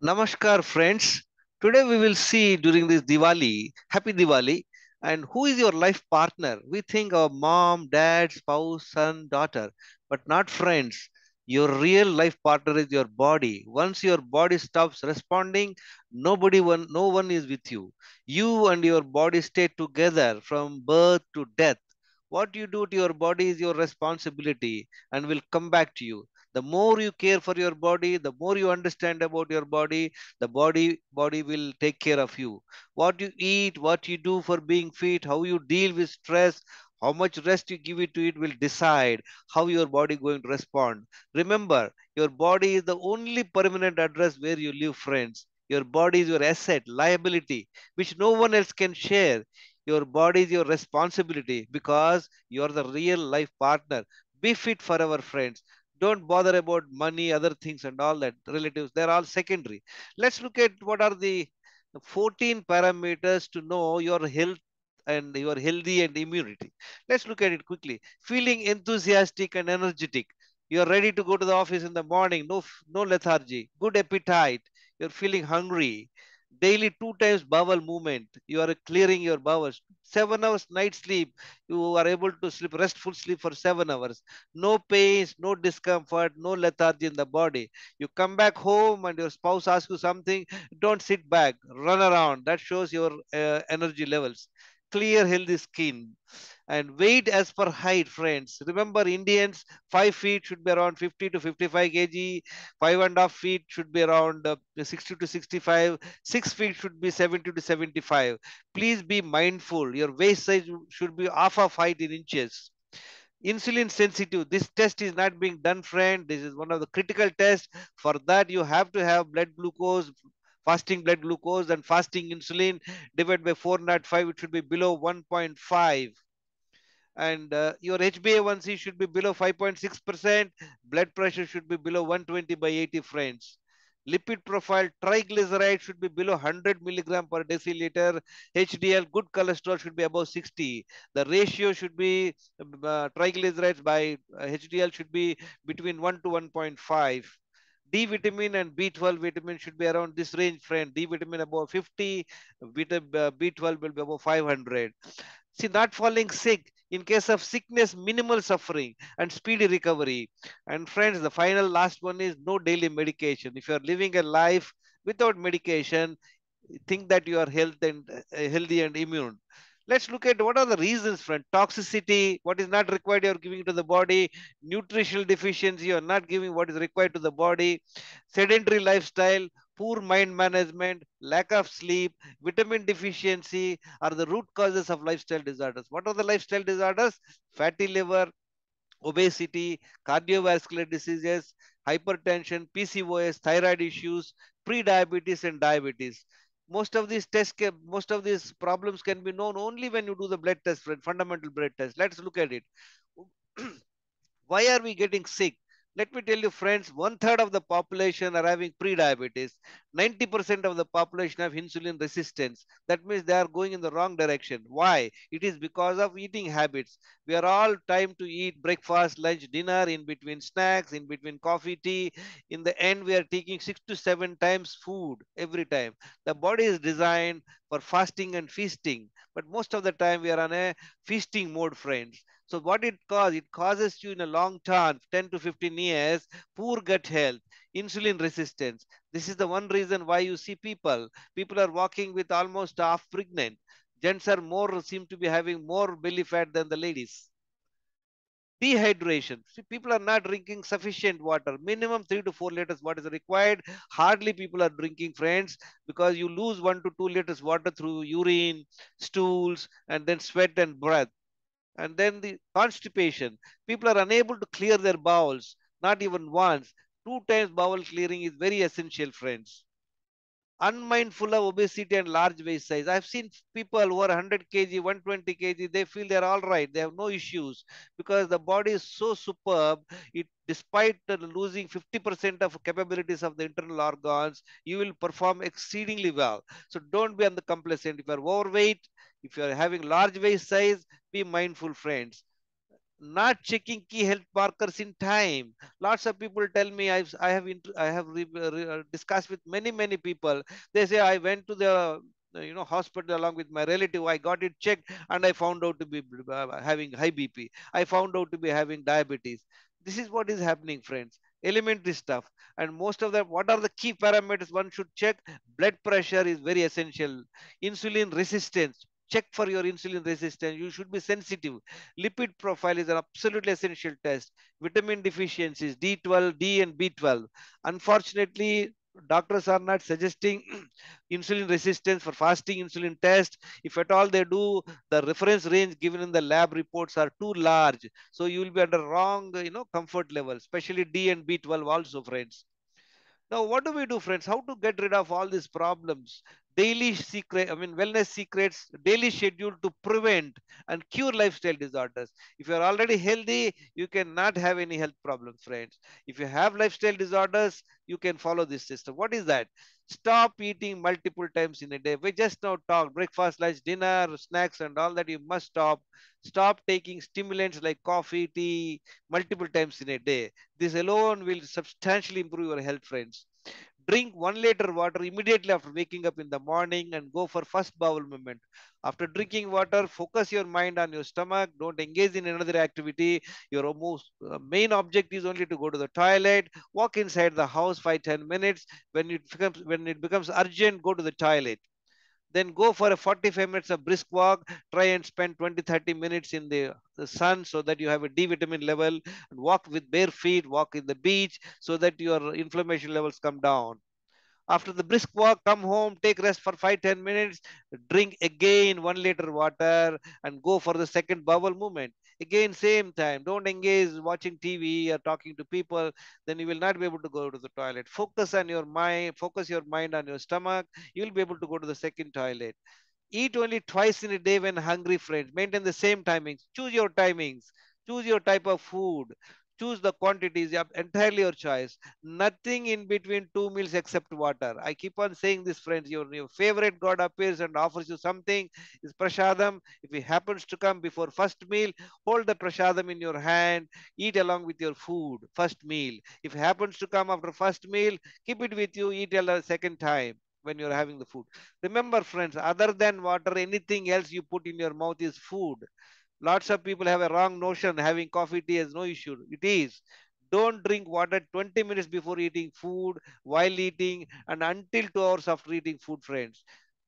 Namaskar, friends. Today we will see during this Diwali, Happy Diwali, and who is your life partner? We think of mom, dad, spouse, son, daughter, but not friends. Your real life partner is your body. Once your body stops responding, no one is with you. You and your body stay together from birth to death. What you do to your body is your responsibility and will come back to you. The more you care for your body, the more you understand about your body, the body will take care of you. What you eat, what you do for being fit, how you deal with stress, how much rest you give it to it will decide how your body going to respond. Remember, your body is the only permanent address where you live, friends. Your body is your asset, liability, which no one else can share. Your body is your responsibility because you are the real life partner. Be fit for our friends. Don't bother about money, other things, and all that relatives. They're all secondary. Let's look at what are the 14 parameters to know your health and your healthy and immunity. Let's look at it quickly. Feeling enthusiastic and energetic. You're ready to go to the office in the morning. No lethargy. Good appetite. You're feeling hungry. Daily two times bowel movement. You are clearing your bowels. 7 hours night sleep. You are able to sleep restful sleep for 7 hours. No pains, no discomfort, no lethargy in the body. You come back home and your spouse asks you something, don't sit back, run around. That shows your energy levels. Clear, healthy skin. And weight as per height, friends. Remember, Indians, 5 feet should be around 50 to 55 kg, 5.5 feet should be around 60 to 65, 6 feet should be 70 to 75. Please be mindful. Your waist size should be half of height in inches. Insulin sensitive, this test is not being done, friend. This is one of the critical tests. For that you have to have blood glucose, fasting blood glucose and fasting insulin divided by 405. It should be below 1.5. And your HbA1c should be below 5.6%. Blood pressure should be below 120 by 80, friends. Lipid profile, triglyceride should be below 100 milligram per deciliter. HDL, good cholesterol should be above 60. The ratio should be triglycerides by HDL should be between 1 to 1.5. D vitamin and B12 vitamin should be around this range, friend. D vitamin above 50, B12 will be above 500. See, not falling sick. In case of sickness, minimal suffering and speedy recovery. And friends, the final last one is no daily medication. If you are living a life without medication, think that you are healthy and immune. Let's look at what are the reasons, friend. Toxicity, what is not required, you're giving to the body. Nutritional deficiency, you're not giving what is required to the body. Sedentary lifestyle, poor mind management, lack of sleep, vitamin deficiency are the root causes of lifestyle disorders. What are the lifestyle disorders? Fatty liver, obesity, cardiovascular diseases, hypertension, PCOS, thyroid issues, pre-diabetes and diabetes. Most of these problems can be known only when you do the blood test, fundamental blood test. Let's look at it. Why are we getting sick? Let me tell you, friends, one third of the population are having pre-diabetes. 90% of the population have insulin resistance. That means they are going in the wrong direction. Why? It is because of eating habits. We are all time to eat breakfast, lunch, dinner, in between snacks, in between coffee, tea. In the end, we are taking 6 to 7 times food every time. The body is designed for fasting and feasting, but most of the time we are on a feasting mode, friends. So what it causes? It causes you in a long term, 10 to 15 years, poor gut health, insulin resistance. This is the one reason why you see people are walking with almost half pregnant. Gents are more, seem to be having more belly fat than the ladies. Dehydration. See, people are not drinking sufficient water. Minimum 3 to 4 liters water is required. Hardly people are drinking, friends, because you lose 1 to 2 liters water through urine, stools, and then sweat and breath. And then the constipation. People are unable to clear their bowels, not even once. 2 times bowel clearing is very essential, friends. Unmindful of obesity and large waist size. I've seen people who are 100 kg, 120 kg, they feel they're all right. They have no issues because the body is so superb. It, despite losing 50% of capabilities of the internal organs, you will perform exceedingly well. So don't be on the complacent. If you're overweight, if you're having large waist size, be mindful, friends. not checking key health markers in time. Lots of people tell me I have discussed with many people. They say I went to the hospital along with my relative. I got it checked and I found out to be having high BP. I found out to be having diabetes. This is what is happening, friends. Elementary stuff. And most of them, what are the key parameters one should check? Blood pressure is very essential. Insulin resistance. Check for your insulin resistance. You should be sensitive. Lipid profile is an absolutely essential test. Vitamin deficiencies, D12, D and B12. Unfortunately, doctors are not suggesting insulin resistance for fasting insulin test. If at all they do, the reference range given in the lab reports are too large. So you will be under wrong, comfort level, especially D and B12 also, friends. Now, what do we do, friends? How to get rid of all these problems? Daily secret, I mean, wellness secrets, daily schedule to prevent and cure lifestyle disorders. If you're already healthy, you cannot have any health problems, friends. If you have lifestyle disorders, you can follow this system. What is that? Stop eating multiple times in a day. We just now talked breakfast, lunch, dinner, snacks, and all that. You must stop. Stop taking stimulants like coffee, tea multiple times in a day. This alone will substantially improve your health, friends. Drink 1 liter water immediately after waking up in the morning and go for first bowel movement. After drinking water, focus your mind on your stomach. Don't engage in another activity. Your most main object is only to go to the toilet. Walk inside the house 5-10 minutes. When it becomes urgent, go to the toilet. Then go for a 45 minutes of brisk walk. Try and spend 20-30 minutes in the sun so that you have a D vitamin level, and walk with bare feet, walk in the beach so that your inflammation levels come down. After the brisk walk, come home, take rest for 5-10 minutes, drink again 1 liter water, and go for the second bowel movement. Again, same time. Don't engage watching TV or talking to people. Then you will not be able to go to the toilet. Focus on your mind. Focus your mind on your stomach. You will be able to go to the second toilet. Eat only twice in a day when hungry, friends. Maintain the same timings. Choose your timings. Choose your type of food. Choose the quantities. Entirely your choice. Nothing in between two meals except water. I keep on saying this, friends. Your favorite God appears and offers you something. Is prasadam. If it happens to come before first meal, hold the prasadam in your hand. Eat along with your food. First meal. If it happens to come after first meal, keep it with you. Eat a second time when you're having the food. Remember, friends, other than water, anything else you put in your mouth is food. Lots of people have a wrong notion having coffee, tea is no issue. It is. Don't drink water 20 minutes before eating food, while eating, and until 2 hours after eating food, friends.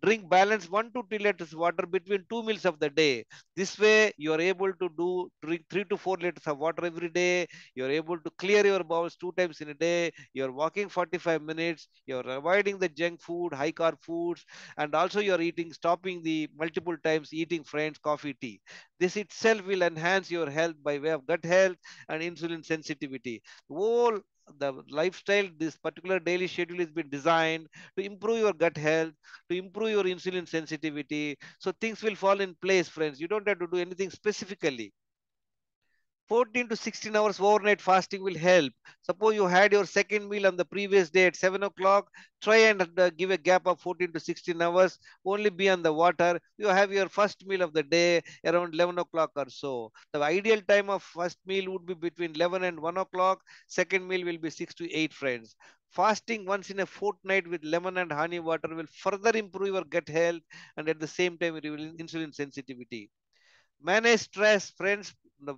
Drink balance 1 to 2 liters water between two meals of the day. This way, you are able to drink 3 to 4 liters of water every day. You are able to clear your bowels 2 times in a day. You are walking 45 minutes. You are avoiding the junk food, high carb foods, and also you are stopping the multiple times eating friends, coffee, tea. This itself will enhance your health by way of gut health and insulin sensitivity. All the lifestyle, this particular daily schedule has been designed to improve your gut health, to improve your insulin sensitivity. So things will fall in place, friends. You don't have to do anything specifically. 14 to 16 hours overnight fasting will help. Suppose you had your second meal on the previous day at 7 o'clock, try and give a gap of 14 to 16 hours, only be on the water. You have your first meal of the day around 11 o'clock or so. The ideal time of first meal would be between 11 and 1 o'clock. Second meal will be 6 to 8, friends. Fasting once in a fortnight with lemon and honey water will further improve your gut health and at the same time insulin sensitivity. Manage stress, friends. The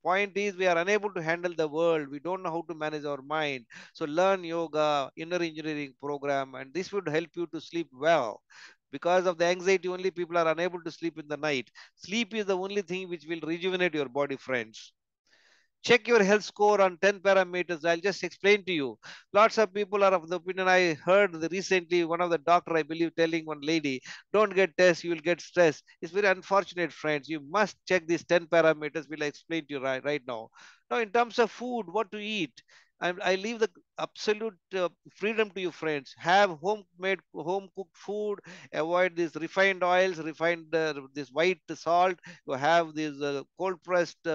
point is we are unable to handle the world. We don't know how to manage our mind. So learn yoga, inner engineering program, and this would help you to sleep well. Because of the anxiety, only people are unable to sleep in the night. Sleep is the only thing which will rejuvenate your body, friends. Check your health score on 10 parameters. I'll just explain to you. Lots of people are of the opinion. I heard recently one of the doctor, I believe, telling one lady, don't get tests, you will get stress. It's very unfortunate, friends. You must check these 10 parameters. Will I explain to you right now. Now, in terms of food, what to eat, I leave the absolute freedom to you, friends. Have homemade, home cooked food. Avoid these refined oils, refined this white salt. You have these cold pressed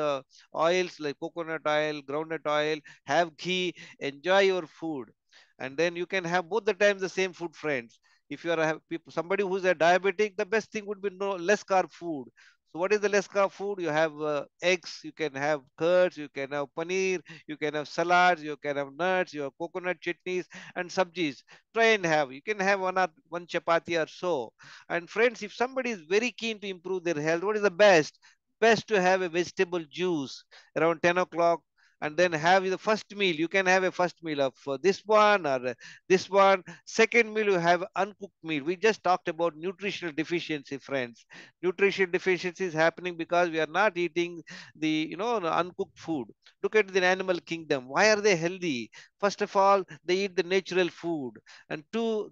oils like coconut oil, groundnut oil. Have ghee. Enjoy your food, and then you can have both the times the same food, friends. If you are somebody who's a diabetic, the best thing would be no less carb food. So what is the less carb food? You have eggs, you can have curds, you can have paneer, you can have salads, you can have nuts, you have coconut chutneys and sabjis. Try and have. You can have one chapati or so. And friends, if somebody is very keen to improve their health, what is the best? Best to have a vegetable juice around 10 o'clock, and then have the first meal. You can have a first meal of this one or this one. Second meal, you have uncooked meal. We just talked about nutritional deficiency, friends. Nutrition deficiency is happening because we are not eating the uncooked food. Look at the animal kingdom. Why are they healthy? First of all, they eat the natural food, and two,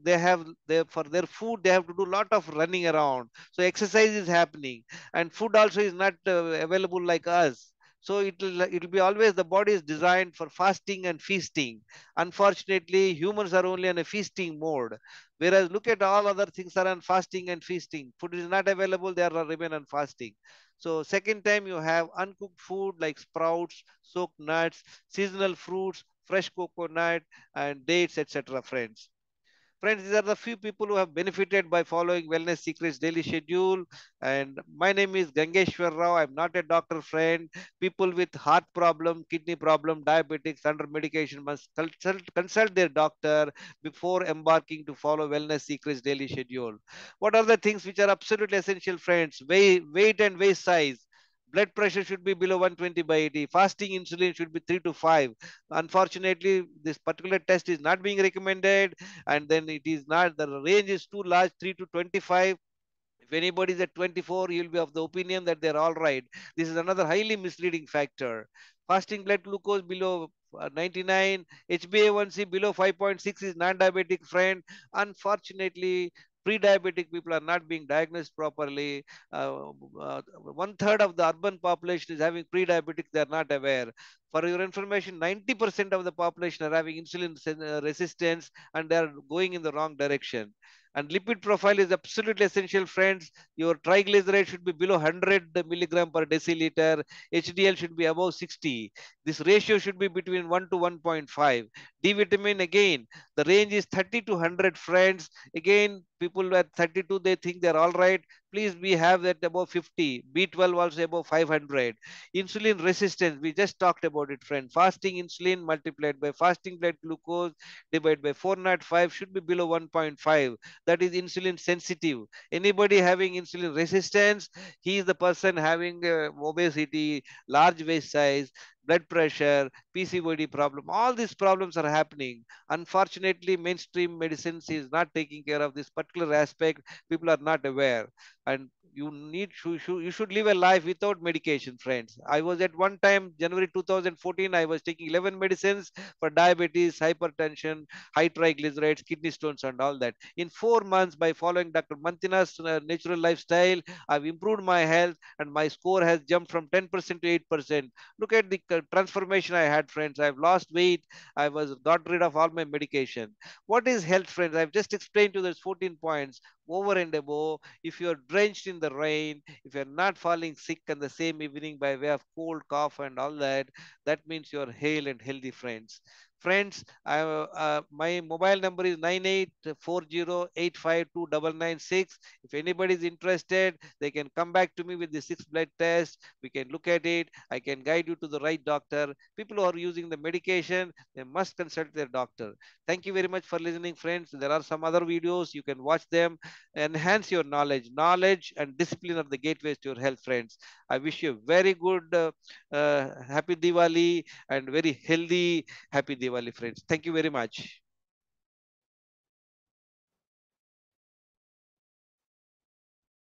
for their food they have to do a lot of running around. So exercise is happening, and food also is not available like us. So it'll be always, the body is designed for fasting and feasting. Unfortunately, humans are only on a feasting mode. Whereas look at all other things are on fasting and feasting. Food is not available, they are remain on fasting. So second time you have uncooked food like sprouts, soaked nuts, seasonal fruits, fresh coconut and dates, etc. Friends. Friends, these are the few people who have benefited by following Wellness Secrets daily schedule. And my name is Gangeshwar Rao. I'm not a doctor, friend. People with heart problem, kidney problem, diabetics under medication must consult their doctor before embarking to follow Wellness Secrets daily schedule. What are the things which are absolutely essential, friends? Weight and waist size. Blood pressure should be below 120 by 80. Fasting insulin should be 3 to 5. Unfortunately, this particular test is not being recommended, and then it is not, the range is too large, 3 to 25. If anybody is at 24, you'll be of the opinion that they're all right. This is another highly misleading factor. Fasting blood glucose below 99, HbA1c below 5.6 is non-diabetic, friend. Unfortunately, pre-diabetic people are not being diagnosed properly. One third of the urban population is having pre-diabetic, they are not aware. For your information, 90% of the population are having insulin resistance, and they are going in the wrong direction. And lipid profile is absolutely essential, friends. Your triglyceride should be below 100 milligram per deciliter. HDL should be above 60. This ratio should be between 1 to 1.5. D vitamin, again, the range is 30 to 100, friends. Again, people at 32, they think they're all right. Please, we have that above 50. B12 also above 500. Insulin resistance, we just talked about it, friend. Fasting insulin multiplied by fasting blood glucose divided by 405 should be below 1.5. That is insulin sensitive. Anybody having insulin resistance, he is the person having obesity, large waist size, blood pressure, PCOD problem. All these problems are happening. Unfortunately, mainstream medicines is not taking care of this particular aspect. People are not aware, and you should live a life without medication, friends. I was at one time, January 2014, I was taking 11 medicines for diabetes, hypertension, high triglycerides, kidney stones, and all that. In 4 months, by following Dr. Mantina's natural lifestyle, I've improved my health, and my score has jumped from 10% to 8%. Look at the transformation I had, friends. I've lost weight. I was got rid of all my medication. What is health, friends? I've just explained to those 14 points over and above. If you're drenched in the rain, if you're not falling sick on the same evening by way of cold, cough, and all that, that means you're hale and healthy, friends. Friends, my mobile number is 9840852996. If anybody is interested, they can come back to me with the 6 blood test. We can look at it. I can guide you to the right doctor. People who are using the medication, they must consult their doctor. Thank you very much for listening, friends. There are some other videos. You can watch them. Enhance your knowledge. Knowledge and discipline are the gateways to your health, friends. I wish you a very good, happy Diwali and very healthy happy Diwali, friends. Thank you very much.